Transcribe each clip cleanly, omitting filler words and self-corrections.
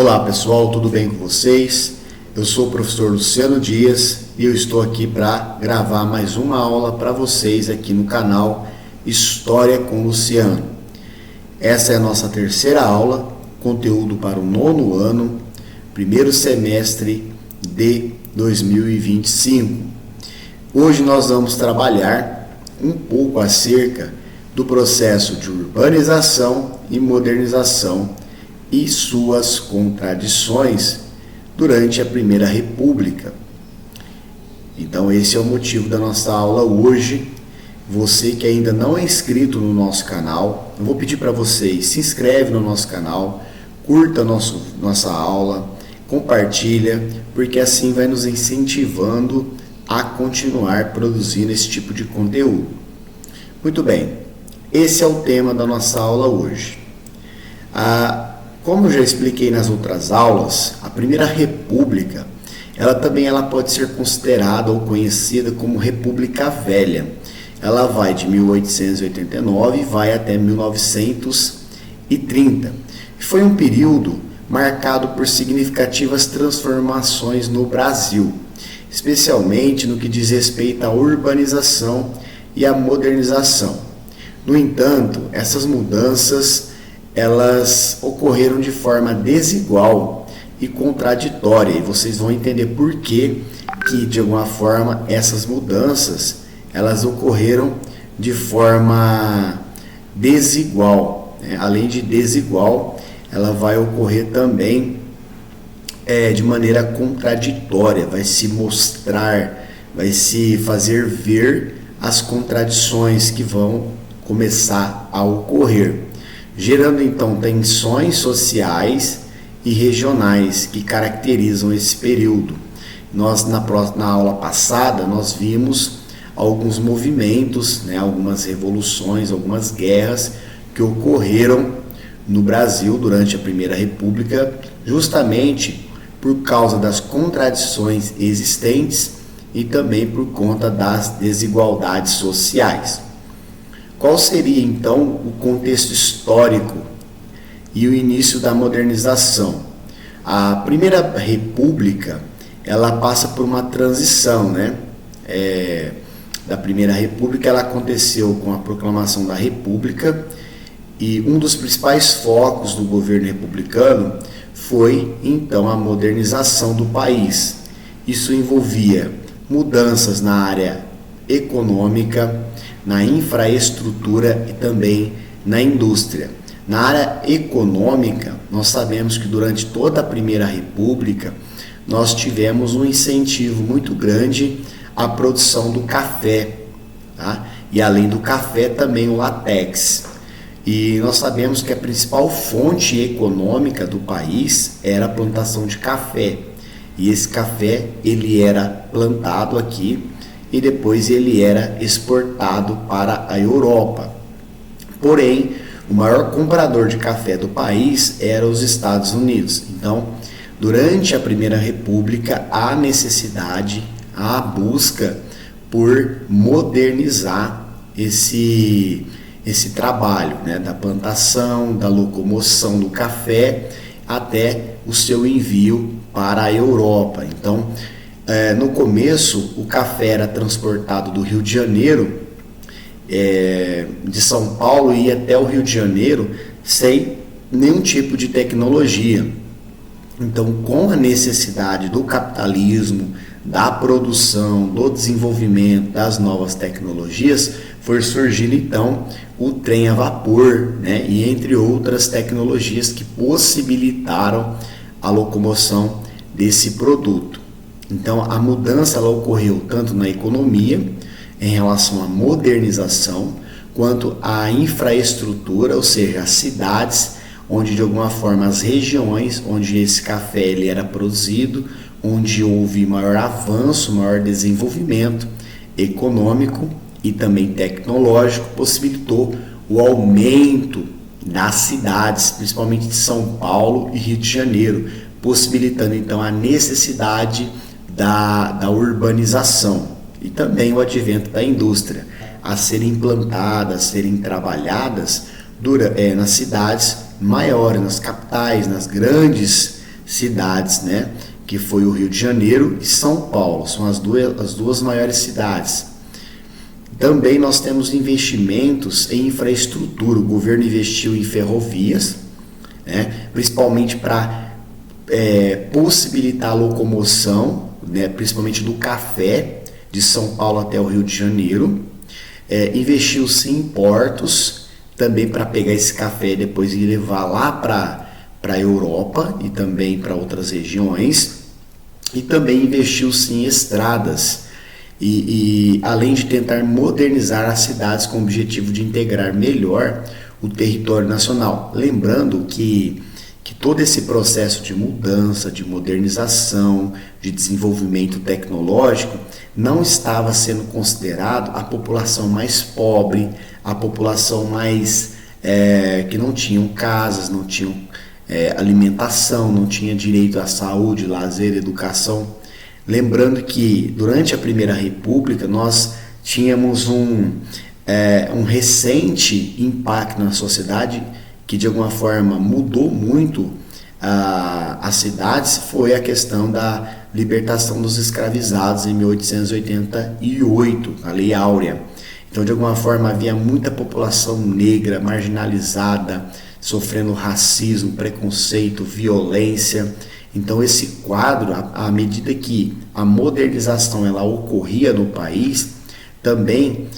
Olá pessoal, tudo bem com vocês? Eu sou o professor Luciano Dias e eu estou aqui para gravar mais uma aula para vocês aqui no canal História com Luciano. Essa é a nossa terceira aula, conteúdo para o nono ano, primeiro semestre de 2025. Hoje nós vamos trabalhar um pouco acerca do processo de urbanização e modernização e suas contradições durante a Primeira República. Então esse é o motivo da nossa aula hoje. Você que ainda não é inscrito no nosso canal, eu vou pedir para vocês, se inscreve no nosso canal, curta nossa aula, compartilha, porque assim vai nos incentivando a continuar produzindo esse tipo de conteúdo. Muito bem, esse é o tema da nossa aula hoje. Como eu já expliquei nas outras aulas, a Primeira República, ela pode ser considerada ou conhecida como República Velha. Ela vai de 1889 e vai até 1930. Foi um período marcado por significativas transformações no Brasil, especialmente no que diz respeito à urbanização e à modernização. No entanto, essas mudanças elas ocorreram de forma desigual e contraditória, e vocês vão entender por que de alguma forma essas mudanças elas ocorreram de forma desigual, né? Além de desigual, ela vai ocorrer também de maneira contraditória, vai se mostrar, vai se fazer ver as contradições que vão começar a ocorrer, gerando então tensões sociais e regionais que caracterizam esse período. Nós na aula passada nós vimos alguns movimentos, né, algumas revoluções, algumas guerras que ocorreram no Brasil durante a Primeira República, justamente por causa das contradições existentes e também por conta das desigualdades sociais. Qual seria então o contexto histórico e o início da modernização? A Primeira República ela passa por uma transição, né? Da Primeira República ela aconteceu com a proclamação da República, e um dos principais focos do governo republicano foi então a modernização do país. Isso envolvia mudanças na área econômica, na infraestrutura e também na indústria. Na área econômica, nós sabemos que durante toda a Primeira República nós tivemos um incentivo muito grande à produção do café, tá? E além do café também o látex. E nós sabemos que a principal fonte econômica do país era a plantação de café. E esse café ele era plantado aqui e depois ele era exportado para a Europa. Porém, o maior comprador de café do país era os Estados Unidos. Então, durante a Primeira República, há necessidade, há busca por modernizar esse trabalho, né, da plantação, da locomoção do café até o seu envio para a Europa. Então, no começo, o café era transportado do Rio de Janeiro, de São Paulo, e ia até o Rio de Janeiro sem nenhum tipo de tecnologia. Então, com a necessidade do capitalismo, da produção, do desenvolvimento das novas tecnologias, foi surgindo então o trem a vapor, né? E entre outras tecnologias que possibilitaram a locomoção desse produto. Então a mudança ela ocorreu tanto na economia, em relação à modernização, quanto à infraestrutura, ou seja, as cidades, onde de alguma forma as regiões onde esse café ele era produzido, onde houve maior avanço, maior desenvolvimento econômico e também tecnológico, possibilitou o aumento das cidades, principalmente de São Paulo e Rio de Janeiro, possibilitando então a necessidade da urbanização e também o advento da indústria a serem implantadas, a serem trabalhadas nas cidades maiores, nas capitais, nas grandes cidades, né? Que foi o Rio de Janeiro e São Paulo, são as duas maiores cidades. Também nós temos investimentos em infraestrutura, o governo investiu em ferrovias, né? Principalmente para possibilitar a locomoção, né? Principalmente do café de São Paulo até o Rio de Janeiro. Investiu-se em portos, também para pegar esse café e depois ir levar lá para a Europa e também para outras regiões. E também investiu-se em estradas, e além de tentar modernizar as cidades com o objetivo de integrar melhor o território nacional. Lembrando que todo esse processo de mudança, de modernização, de desenvolvimento tecnológico não estava sendo considerado a população mais pobre, a população mais que não tinham casas, não tinham alimentação, não tinha direito à saúde, lazer, educação. Lembrando que durante a Primeira República nós tínhamos um recente impacto na sociedade que de alguma forma mudou muito as cidades, foi a questão da libertação dos escravizados em 1888, a Lei Áurea. Então, de alguma forma, havia muita população negra, marginalizada, sofrendo racismo, preconceito, violência. Então, esse quadro, à medida que a modernização ela ocorria no país, também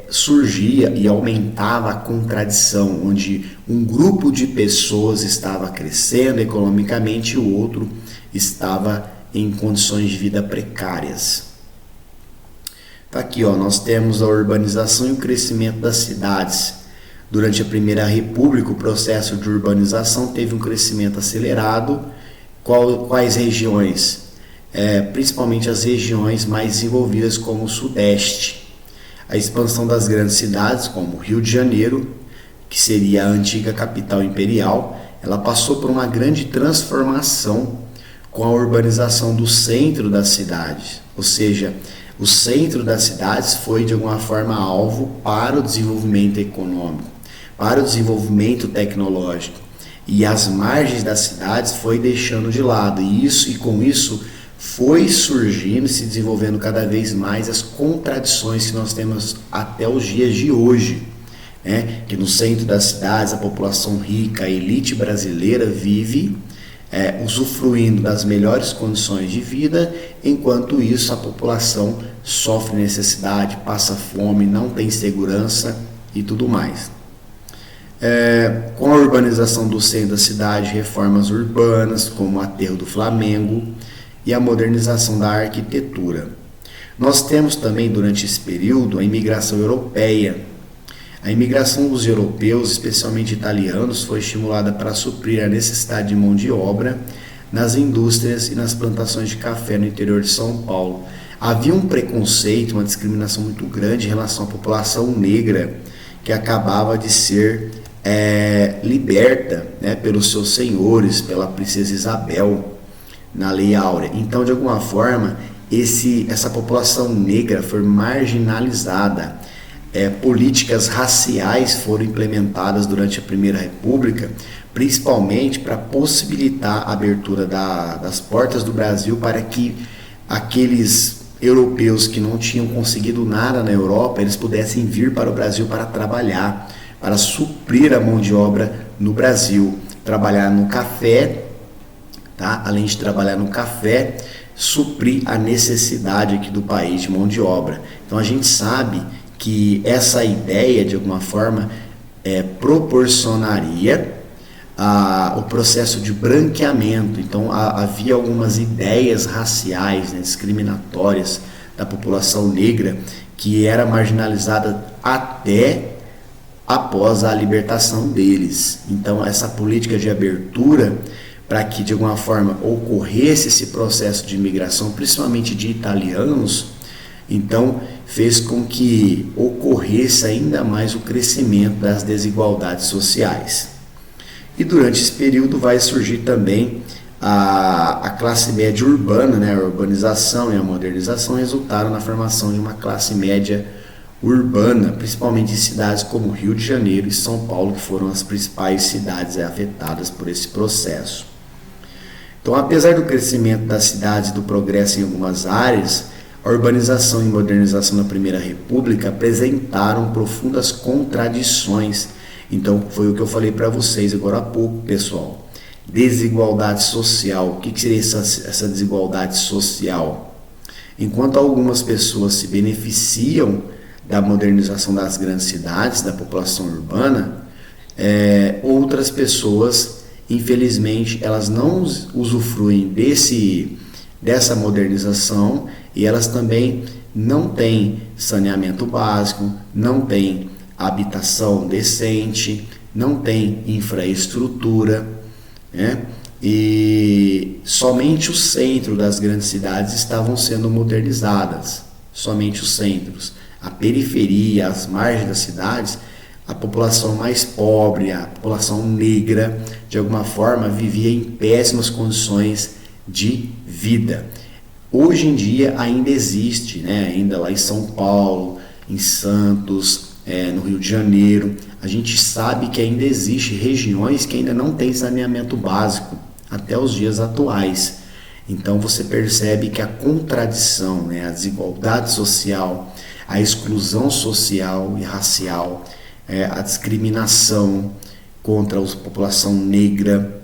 surgia e aumentava a contradição, onde um grupo de pessoas estava crescendo economicamente e o outro estava em condições de vida precárias. Tá aqui, ó, nós temos a urbanização e o crescimento das cidades. Durante a Primeira República, o processo de urbanização teve um crescimento acelerado. Quais regiões? Principalmente as regiões mais desenvolvidas, como o Sudeste. A expansão das grandes cidades, como o Rio de Janeiro, que seria a antiga capital imperial, ela passou por uma grande transformação com a urbanização do centro das cidades. Ou seja, o centro das cidades foi de alguma forma alvo para o desenvolvimento econômico, para o desenvolvimento tecnológico, e as margens das cidades foi deixando de lado, e com isso foi surgindo, se desenvolvendo cada vez mais as contradições que nós temos até os dias de hoje, né? Que no centro das cidades a população rica, a elite brasileira vive usufruindo das melhores condições de vida, enquanto isso a população sofre necessidade, passa fome, não tem segurança e tudo mais. Com a urbanização do centro da cidade, reformas urbanas, como o aterro do Flamengo, e a modernização da arquitetura. Nós temos também, durante esse período, a imigração europeia. A imigração dos europeus, especialmente italianos, foi estimulada para suprir a necessidade de mão de obra nas indústrias e nas plantações de café no interior de São Paulo. Havia um preconceito, uma discriminação muito grande em relação à população negra, que acabava de ser liberta, né, pelos seus senhores, pela princesa Isabel, na Lei Áurea. Então, de alguma forma, essa população negra foi marginalizada. Políticas raciais foram implementadas durante a Primeira República, principalmente para possibilitar a abertura das portas do Brasil para que aqueles europeus que não tinham conseguido nada na Europa, eles pudessem vir para o Brasil para trabalhar, para suprir a mão de obra no Brasil, trabalhar no café, tá? Além de trabalhar no café, suprir a necessidade aqui do país de mão de obra. Então a gente sabe que essa ideia, de alguma forma, proporcionaria o processo de branqueamento. Então havia algumas ideias raciais, né, discriminatórias da população negra que era marginalizada até após a libertação deles. Então essa política de abertura, para que de alguma forma ocorresse esse processo de imigração, principalmente de italianos, então fez com que ocorresse ainda mais o crescimento das desigualdades sociais. E durante esse período vai surgir também a classe média urbana, né? A urbanização e a modernização resultaram na formação de uma classe média urbana, principalmente em cidades como Rio de Janeiro e São Paulo, que foram as principais cidades afetadas por esse processo. Então, apesar do crescimento das cidades e do progresso em algumas áreas, a urbanização e modernização da Primeira República apresentaram profundas contradições. Então, foi o que eu falei para vocês agora há pouco, pessoal. Desigualdade social. O que seria essa desigualdade social? Enquanto algumas pessoas se beneficiam da modernização das grandes cidades, da população urbana, outras pessoas, infelizmente, elas não usufruem dessa modernização e elas também não têm saneamento básico, não têm habitação decente, não têm infraestrutura, né? E somente o centro das grandes cidades estavam sendo modernizadas, somente os centros. A periferia, as margens das cidades, a população mais pobre, a população negra, de alguma forma vivia em péssimas condições de vida. Hoje em dia ainda existe, né? Ainda lá em São Paulo, em Santos, no Rio de Janeiro, a gente sabe que ainda existe regiões que ainda não têm saneamento básico, até os dias atuais. Então você percebe que a contradição, né? A desigualdade social, a exclusão social e racial, a discriminação contra a população negra.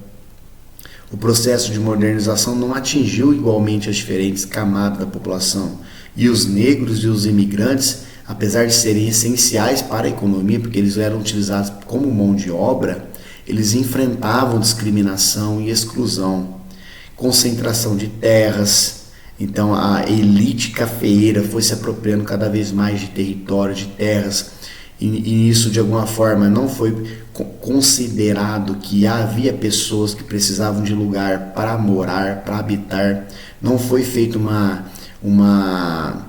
O processo de modernização não atingiu igualmente as diferentes camadas da população. E os negros e os imigrantes, apesar de serem essenciais para a economia, porque eles eram utilizados como mão de obra, eles enfrentavam discriminação e exclusão, concentração de terras. Então a elite cafeeira foi se apropriando cada vez mais de território, de terras, e isso de alguma forma não foi considerado que havia pessoas que precisavam de lugar para morar, para habitar. Não foi feita uma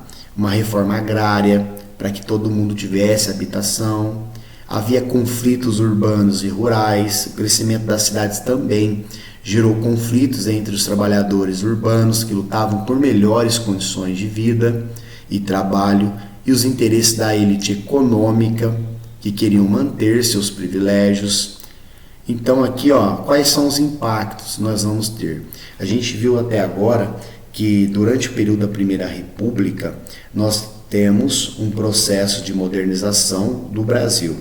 reforma agrária para que todo mundo tivesse habitação. Havia conflitos urbanos e rurais. O crescimento das cidades também gerou conflitos entre os trabalhadores urbanos que lutavam por melhores condições de vida e trabalho e os interesses da elite econômica que queriam manter seus privilégios. Então aqui, quais são os impactos que nós vamos ter? A gente viu até agora que durante o período da Primeira República nós temos um processo de modernização do Brasil.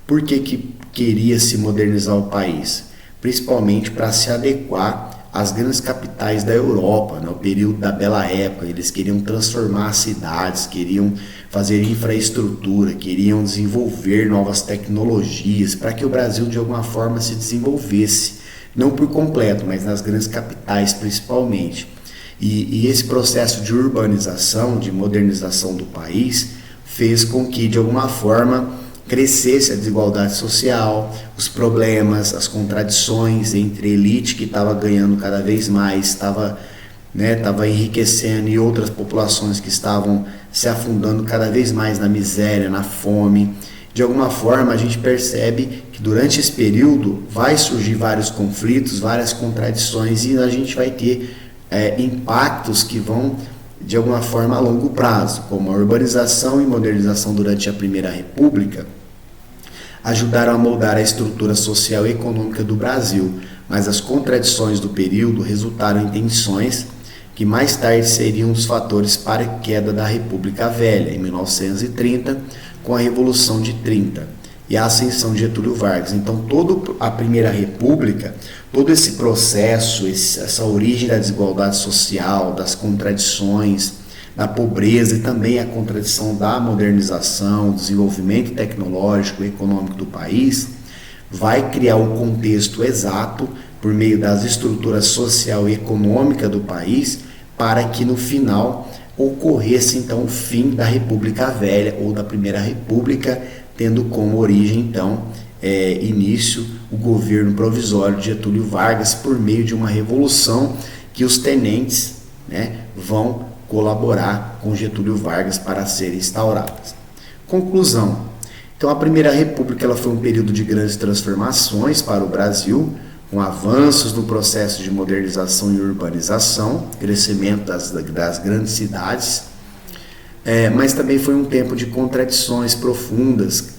Por que queria se modernizar o país? Principalmente para se adequar às grandes capitais da Europa, no período da Bela Época. Eles queriam transformar as cidades, queriam fazer infraestrutura, queriam desenvolver novas tecnologias para que o Brasil de alguma forma se desenvolvesse, não por completo, mas nas grandes capitais principalmente. E esse processo de urbanização, de modernização do país, fez com que de alguma forma crescesse a desigualdade social, os problemas, as contradições entre a elite que estava ganhando cada vez mais, estava enriquecendo, e outras populações que estavam se afundando cada vez mais na miséria, na fome. De alguma forma a gente percebe que durante esse período vai surgir vários conflitos, várias contradições, e a gente vai ter impactos que vão de alguma forma a longo prazo, como a urbanização e modernização durante a Primeira República, ajudaram a moldar a estrutura social e econômica do Brasil, mas as contradições do período resultaram em tensões que mais tarde seriam os fatores para a queda da República Velha, em 1930, com a Revolução de 30 e a ascensão de Getúlio Vargas. Então, toda a Primeira República, todo esse processo, essa origem da desigualdade social, das contradições, da pobreza e também a contradição da modernização, desenvolvimento tecnológico e econômico do país, vai criar um contexto exato por meio das estruturas social e econômica do país para que no final ocorresse então o fim da República Velha ou da Primeira República, tendo como origem então início o governo provisório de Getúlio Vargas por meio de uma revolução que os tenentes, vão colaborar com Getúlio Vargas para serem instauradas. Conclusão. Então a Primeira República ela foi um período de grandes transformações para o Brasil, com avanços no processo de modernização e urbanização, crescimento das grandes cidades, mas também foi um tempo de contradições profundas,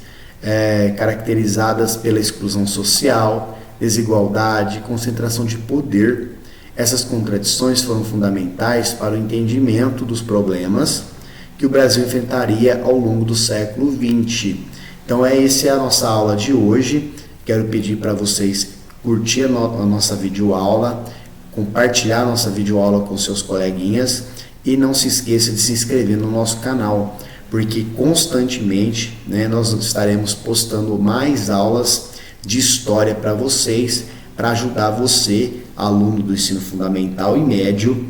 caracterizadas pela exclusão social, desigualdade, concentração de poder. Essas contradições foram fundamentais para o entendimento dos problemas que o Brasil enfrentaria ao longo do século XX. Então, essa é a nossa aula de hoje. Quero pedir para vocês curtir a nossa videoaula, compartilhar a nossa videoaula com seus coleguinhas e não se esqueça de se inscrever no nosso canal, porque constantemente, nós estaremos postando mais aulas de história para vocês, para ajudar você, aluno do ensino fundamental e médio,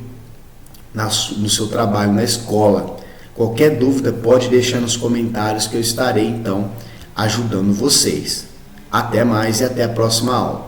no seu trabalho na escola. Qualquer dúvida pode deixar nos comentários que eu estarei então ajudando vocês. Até mais e até a próxima aula.